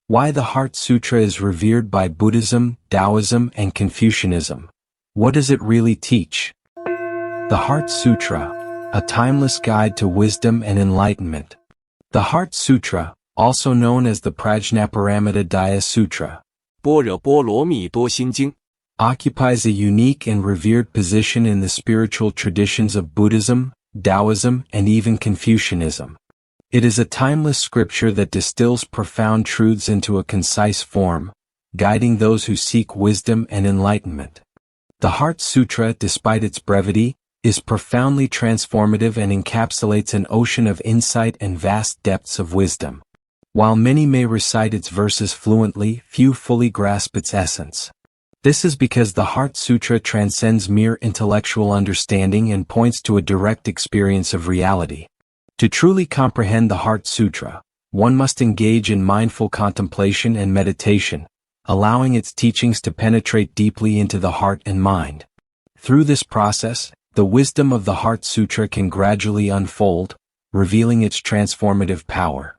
Why the Heart Sutra is revered by Buddhism, Taoism, and Confucianism. What does it really teach? The Heart Sutra, a timeless guide to wisdom and enlightenment. The Heart Sutra, also known as the Prajñāpāramitā Hṛdaya Sūtra, 般若波罗蜜多心经 occupies a unique and revered position in the spiritual traditions of Buddhism, Taoism, and even Confucianism. It is a timeless scripture that distills profound truths into a concise form, guiding those who seek wisdom and enlightenment. The Heart Sutra, despite its brevity, is profoundly transformative and encapsulates an ocean of insight and vast depths of wisdom. While many may recite its verses fluently, few fully grasp its essence. This is because the Heart Sutra transcends mere intellectual understanding and points to a direct experience of reality. To truly comprehend the Heart Sutra, one must engage in mindful contemplation and meditation, allowing its teachings to penetrate deeply into the heart and mind. Through this process, the wisdom of the Heart Sutra can gradually unfold, revealing its transformative power.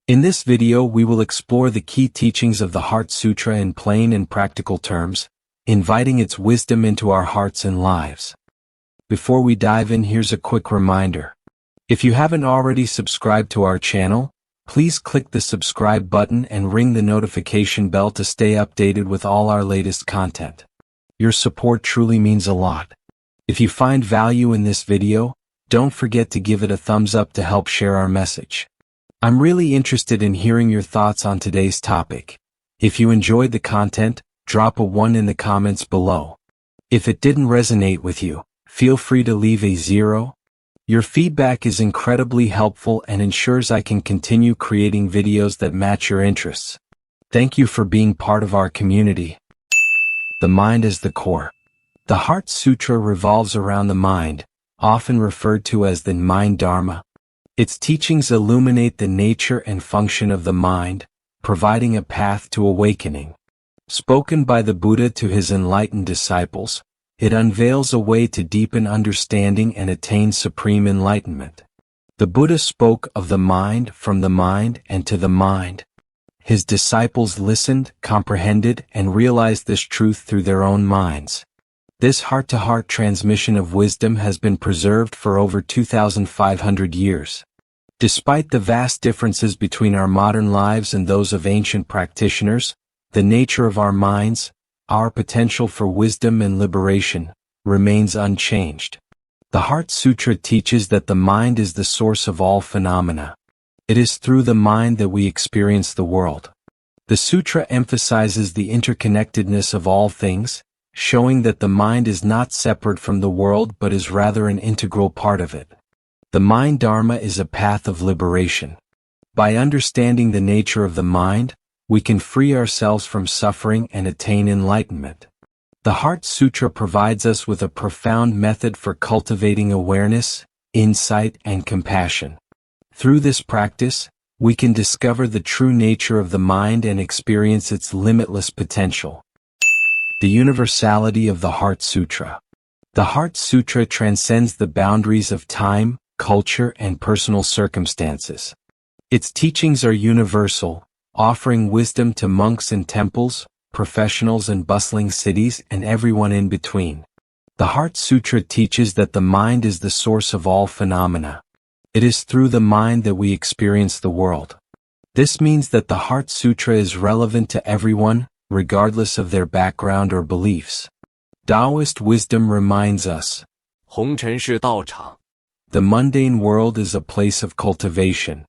In this video we will explore the key teachings of the Heart Sutra in plain and practical terms, inviting its wisdom into our hearts and lives. Before we dive in, here's a quick reminder. If you haven't already subscribed to our channel, please click the subscribe button and ring the notification bell to stay updated with all our latest content. Your support truly means a lot. If you find value in this video, don't forget to give it a thumbs up to help share our message. I'm really interested in hearing your thoughts on today's topic. If you enjoyed the content, drop a 1 in the comments below. If it didn't resonate with you, feel free to leave a 0. Your feedback is incredibly helpful and ensures I can continue creating videos that match your interests. Thank you for being part of our community. The mind is the core. The Heart Sutra revolves around the mind, often referred to as the mind dharma. Its teachings illuminate the nature and function of the mind, providing a path to awakening. Spoken by the Buddha to his enlightened disciples, it unveils a way to deepen understanding and attain supreme enlightenment. The Buddha spoke of the mind, from the mind, and to the mind. His disciples listened, comprehended, and realized this truth through their own minds. This heart-to-heart transmission of wisdom has been preserved for over 2,500 years. Despite the vast differences between our modern lives and those of ancient practitioners, the nature of our minds, our potential for wisdom and liberation, remains unchanged. The Heart Sutra teaches that the mind is the source of all phenomena. It is through the mind that we experience the world. The sutra emphasizes the interconnectedness of all things, showing that the mind is not separate from the world but is rather an integral part of it. The mind dharma is a path of liberation. By understanding the nature of the mind, we can free ourselves from suffering and attain enlightenment. The Heart Sutra provides us with a profound method for cultivating awareness, insight, and compassion. Through this practice, we can discover the true nature of the mind and experience its limitless potential. The universality of the Heart Sutra. The Heart Sutra transcends the boundaries of time, culture, and personal circumstances. Its teachings are universal, offering wisdom to monks in temples, professionals in bustling cities, and everyone in between. The Heart Sutra teaches that the mind is the source of all phenomena. It is through the mind that we experience the world. This means that the Heart Sutra is relevant to everyone, regardless of their background or beliefs. Taoist wisdom reminds us, 红尘是道场 the mundane world is a place of cultivation.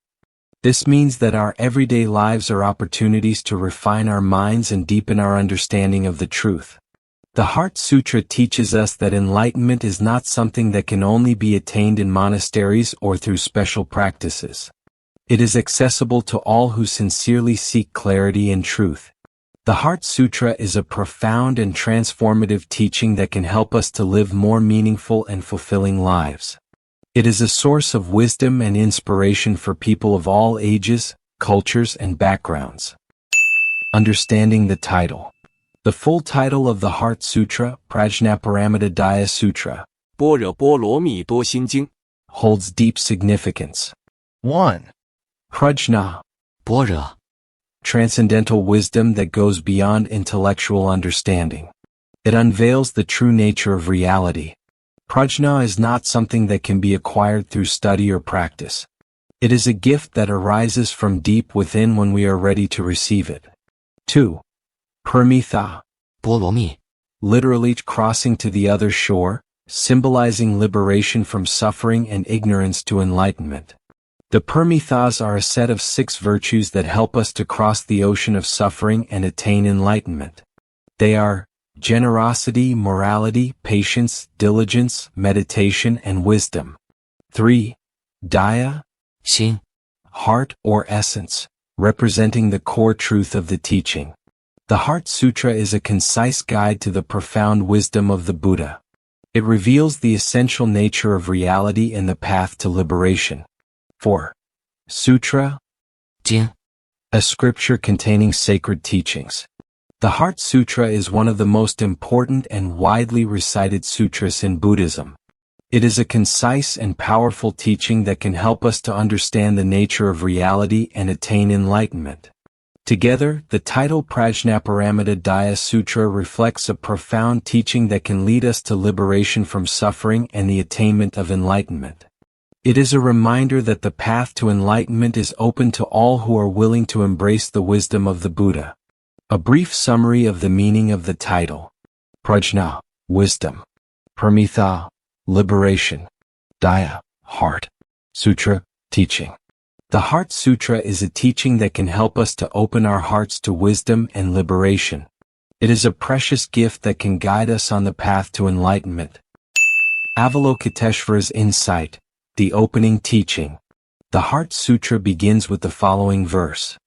This means that our everyday lives are opportunities to refine our minds and deepen our understanding of the truth. The Heart Sutra teaches us that enlightenment is not something that can only be attained in monasteries or through special practices. It is accessible to all who sincerely seek clarity and truth. The Heart Sutra is a profound and transformative teaching that can help us to live more meaningful and fulfilling lives. It is a source of wisdom and inspiration for people of all ages, cultures, and backgrounds. Understanding the title. The full title of the Heart Sutra, Prajñāpāramitā Hṛdaya Sūtra, 般若波罗蜜多心经 holds deep significance. 1. Prajñā, 般若 transcendental wisdom that goes beyond intellectual understanding. It unveils the true nature of reality. Prajna is not something that can be acquired through study or practice. It is a gift that arises from deep within when we are ready to receive it. 2. Paramitā, 波罗蜜 literally crossing to the other shore, symbolizing liberation from suffering and ignorance to enlightenment. The Paramitās are a set of 6 virtues that help us to cross the ocean of suffering and attain enlightenment. They are generosity, morality, patience, diligence, meditation, and wisdom. 3. Daya, 心 heart or essence, representing the core truth of the teaching. The Heart Sutra is a concise guide to the profound wisdom of the Buddha. It reveals the essential nature of reality and the path to liberation. 4. Sutra, 经 a scripture containing sacred teachings. The Heart Sutra is one of the most important and widely recited sutras in Buddhism. It is a concise and powerful teaching that can help us to understand the nature of reality and attain enlightenment. Together, the title Prajñāpāramitā Hṛdaya Sūtra reflects a profound teaching that can lead us to liberation from suffering and the attainment of enlightenment. It is a reminder that the path to enlightenment is open to all who are willing to embrace the wisdom of the Buddha. A brief summary of the meaning of the title. Prajna, wisdom. Paramitā, liberation. Daya, heart. Sutra, teaching. The Heart Sutra is a teaching that can help us to open our hearts to wisdom and liberation. It is a precious gift that can guide us on the path to enlightenment. Avalokiteshvara's insight, the opening teaching. The Heart Sutra begins with the following verse.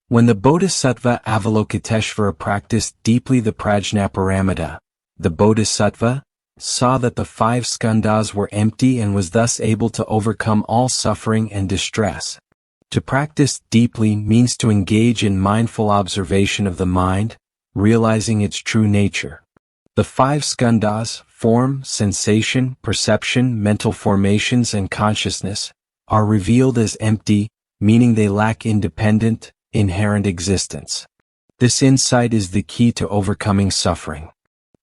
When the Bodhisattva Avalokiteshvara practiced deeply the Prajñāpāramitā, the Bodhisattva saw that the 5 Skandhas were empty and was thus able to overcome all suffering and distress. To practice deeply means to engage in mindful observation of the mind, realizing its true nature. The 5 Skandhas, form, sensation, perception, mental formations, and consciousness, are revealed as empty, meaning they lack independent, inherent existence. This insight is the key to overcoming suffering.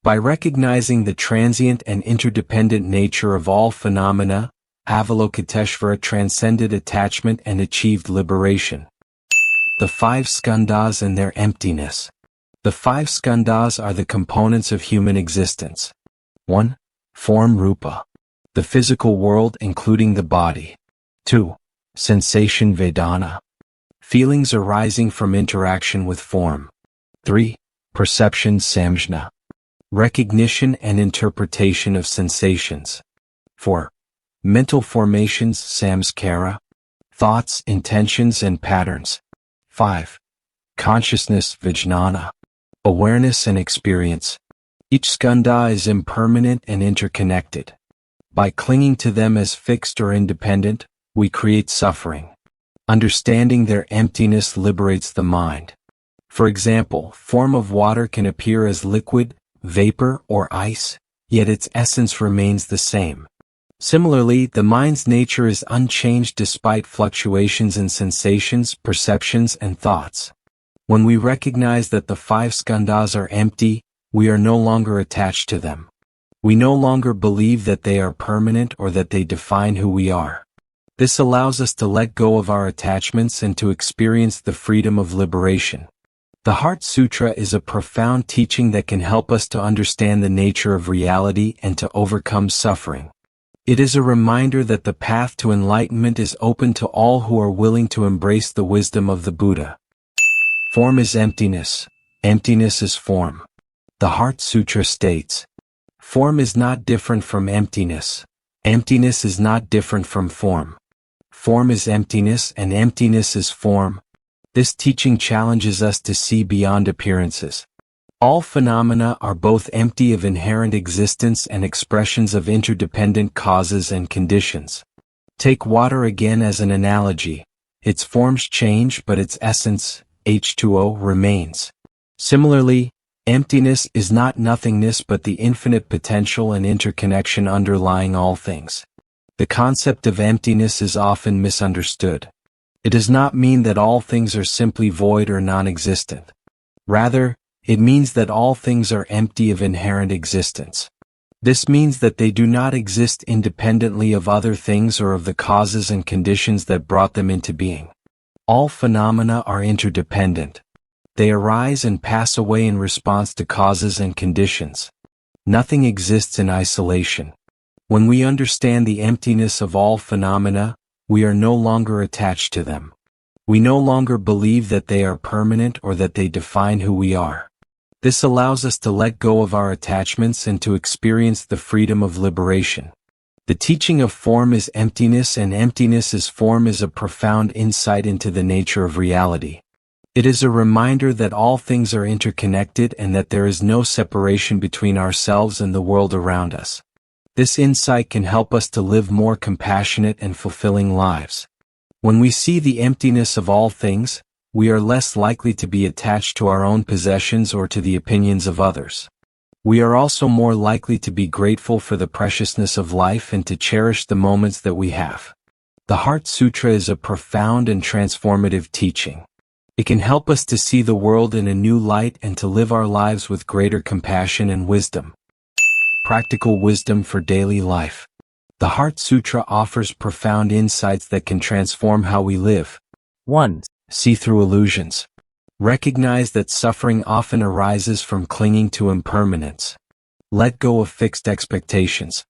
By recognizing the transient and interdependent nature of all phenomena, Avalokiteshvara transcended attachment and achieved liberation. The 5 Skandhas and their emptiness. The 5 Skandhas are the components of human existence. 1. Form Rupa. The physical world including the body. 2. Sensation Vedana. Feelings arising from interaction with form. 3. Perception Samjna. Recognition and interpretation of sensations. 4. Mental formations Samskara. Thoughts, intentions, and patterns. 5. Consciousness Vijnana. Awareness and experience. Each skandha is impermanent and interconnected. By clinging to them as fixed or independent, we create suffering. Understanding their emptiness liberates the mind. For example, form of water can appear as liquid, vapor, or ice, yet its essence remains the same. Similarly, the mind's nature is unchanged despite fluctuations in sensations, perceptions, and thoughts. When we recognize that the 5 skandhas are empty, we are no longer attached to them. We no longer believe that they are permanent or that they define who we are. This allows us to let go of our attachments and to experience the freedom of liberation. The Heart Sutra is a profound teaching that can help us to understand the nature of reality and to overcome suffering. It is a reminder that the path to enlightenment is open to all who are willing to embrace the wisdom of the Buddha. Form is emptiness. Emptiness is form. The Heart Sutra states, form is not different from emptiness. Emptiness is not different from form. Form is emptiness and emptiness is form. This teaching challenges us to see beyond appearances. All phenomena are both empty of inherent existence and expressions of interdependent causes and conditions. Take water again as an analogy. Its forms change but its essence, H2O, remains. Similarly, emptiness is not nothingness but the infinite potential and interconnection underlying all things. The concept of emptiness is often misunderstood. It does not mean that all things are simply void or non-existent. Rather, it means that all things are empty of inherent existence. This means that they do not exist independently of other things or of the causes and conditions that brought them into being. All phenomena are interdependent. They arise and pass away in response to causes and conditions. Nothing exists in isolation. When we understand the emptiness of all phenomena, we are no longer attached to them. We no longer believe that they are permanent or that they define who we are. This allows us to let go of our attachments and to experience the freedom of liberation. The teaching of form is emptiness, and emptiness as form is a profound insight into the nature of reality. It is a reminder that all things are interconnected and that there is no separation between ourselves and the world around us. This insight can help us to live more compassionate and fulfilling lives. When we see the emptiness of all things, we are less likely to be attached to our own possessions or to the opinions of others. We are also more likely to be grateful for the preciousness of life and to cherish the moments that we have. The Heart Sutra is a profound and transformative teaching. It can help us to see the world in a new light and to live our lives with greater compassion and wisdom. Practical wisdom for daily life. The Heart Sutra offers profound insights that can transform how we live. 1. See through illusions. Recognize that suffering often arises from clinging to impermanence. Let go of fixed expectations.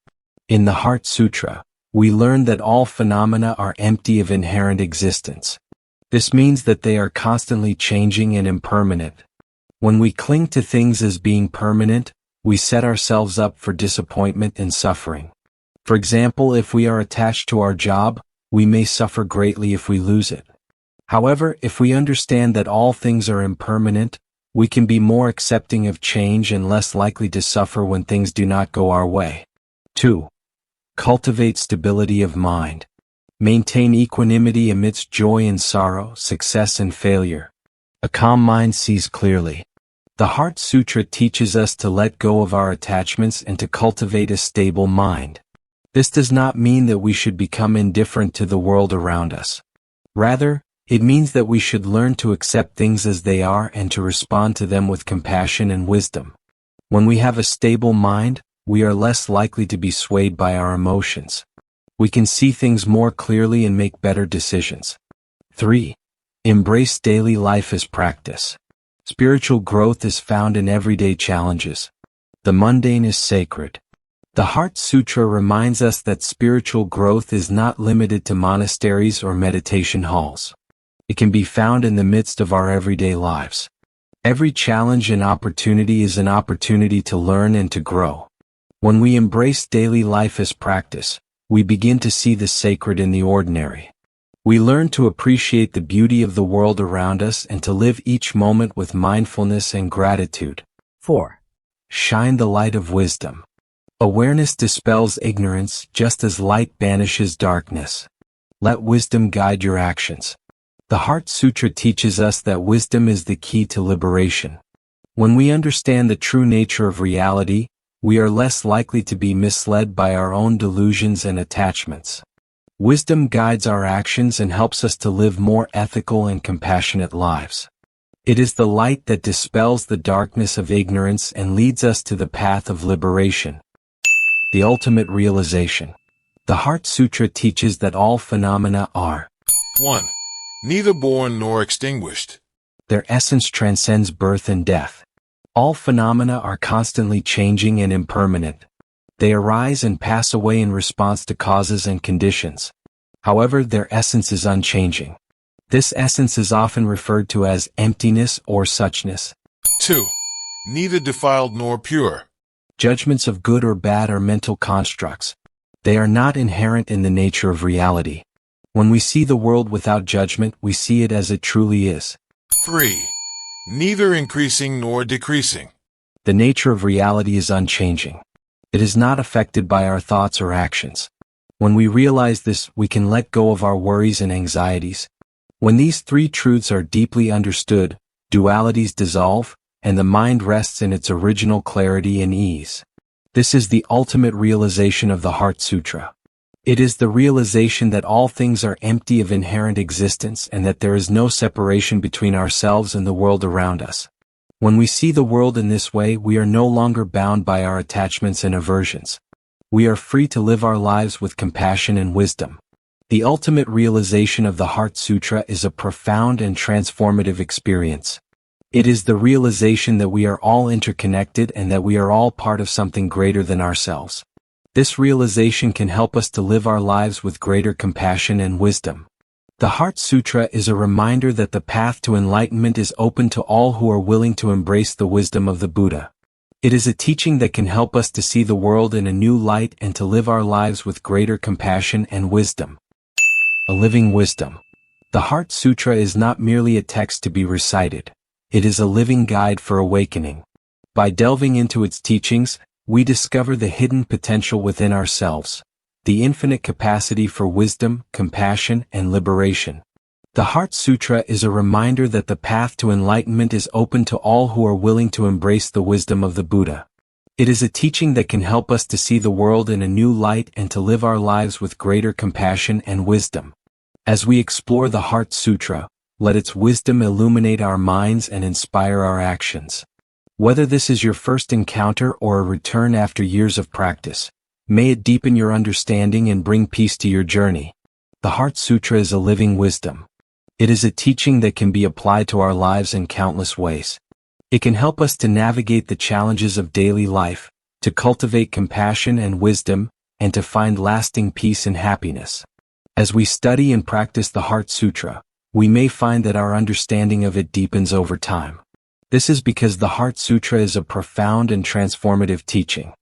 In the Heart Sutra, we learn that all phenomena are empty of inherent existence. This means that they are constantly changing and impermanent. When we cling to things as being permanent, we set ourselves up for disappointment and suffering. For example, if we are attached to our job, we may suffer greatly if we lose it. However, if we understand that all things are impermanent, we can be more accepting of change and less likely to suffer when things do not go our way. 2. Cultivate stability of mind. Maintain equanimity amidst joy and sorrow, success and failure. A calm mind sees clearly. The Heart Sutra teaches us to let go of our attachments and to cultivate a stable mind. This does not mean that we should become indifferent to the world around us. Rather, it means that we should learn to accept things as they are and to respond to them with compassion and wisdom. When we have a stable mind, we are less likely to be swayed by our emotions. We can see things more clearly and make better decisions. 3. Embrace daily life as practice. Spiritual growth is found in everyday challenges. The mundane is sacred. The Heart Sutra reminds us that spiritual growth is not limited to monasteries or meditation halls. It can be found in the midst of our everyday lives. Every challenge and opportunity is an opportunity to learn and to grow. When we embrace daily life as practice, we begin to see the sacred in the ordinary. We learn to appreciate the beauty of the world around us and to live each moment with mindfulness and gratitude. 4. Shine the light of wisdom. Awareness dispels ignorance just as light banishes darkness. Let wisdom guide your actions. The Heart Sutra teaches us that wisdom is the key to liberation. When we understand the true nature of reality, we are less likely to be misled by our own delusions and attachments. Wisdom guides our actions and helps us to live more ethical and compassionate lives. It is the light that dispels the darkness of ignorance and leads us to the path of liberation. The ultimate realization. The Heart Sutra teaches that all phenomena are 1. Neither born nor extinguished. Their essence transcends birth and death. All phenomena are constantly changing and impermanent. They arise and pass away in response to causes and conditions. However, their essence is unchanging. This essence is often referred to as emptiness or suchness. 2. Neither defiled nor pure. Judgments of good or bad are mental constructs. They are not inherent in the nature of reality. When we see the world without judgment, we see it as it truly is. 3. Neither increasing nor decreasing. The nature of reality is unchanging. It is not affected by our thoughts or actions. When we realize this, we can let go of our worries and anxieties. When these three truths are deeply understood, dualities dissolve, and the mind rests in its original clarity and ease. This is the ultimate realization of the Heart Sutra. It is the realization that all things are empty of inherent existence and that there is no separation between ourselves and the world around us. When we see the world in this way, we are no longer bound by our attachments and aversions. We are free to live our lives with compassion and wisdom. The ultimate realization of the Heart Sutra is a profound and transformative experience. It is the realization that we are all interconnected and that we are all part of something greater than ourselves. This realization can help us to live our lives with greater compassion and wisdom. The Heart Sutra is a reminder that the path to enlightenment is open to all who are willing to embrace the wisdom of the Buddha. It is a teaching that can help us to see the world in a new light and to live our lives with greater compassion and wisdom. A living wisdom. The Heart Sutra is not merely a text to be recited. It is a living guide for awakening. By delving into its teachings, we discover the hidden potential within ourselves, the infinite capacity for wisdom, compassion, and liberation. The Heart Sutra is a reminder that the path to enlightenment is open to all who are willing to embrace the wisdom of the Buddha. It is a teaching that can help us to see the world in a new light and to live our lives with greater compassion and wisdom. As we explore the Heart Sutra, let its wisdom illuminate our minds and inspire our actions. Whether this is your first encounter or a return after years of practice, may it deepen your understanding and bring peace to your journey. The Heart Sutra is a living wisdom. It is a teaching that can be applied to our lives in countless ways. It can help us to navigate the challenges of daily life, to cultivate compassion and wisdom, and to find lasting peace and happiness. As we study and practice the Heart Sutra, we may find that our understanding of it deepens over time. This is because the Heart Sutra is a profound and transformative teaching.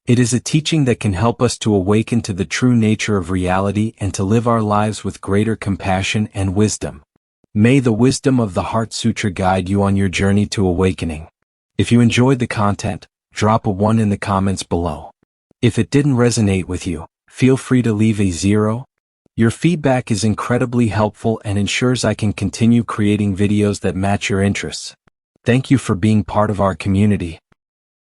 It is a teaching that can help us to awaken to the true nature of reality and to live our lives with greater compassion and wisdom. May the wisdom of the Heart Sutra guide you on your journey to awakening. If you enjoyed the content, drop a 1 in the comments below. If it didn't resonate with you, feel free to leave a 0. Your feedback is incredibly helpful and ensures I can continue creating videos that match your interests. Thank you for being part of our community.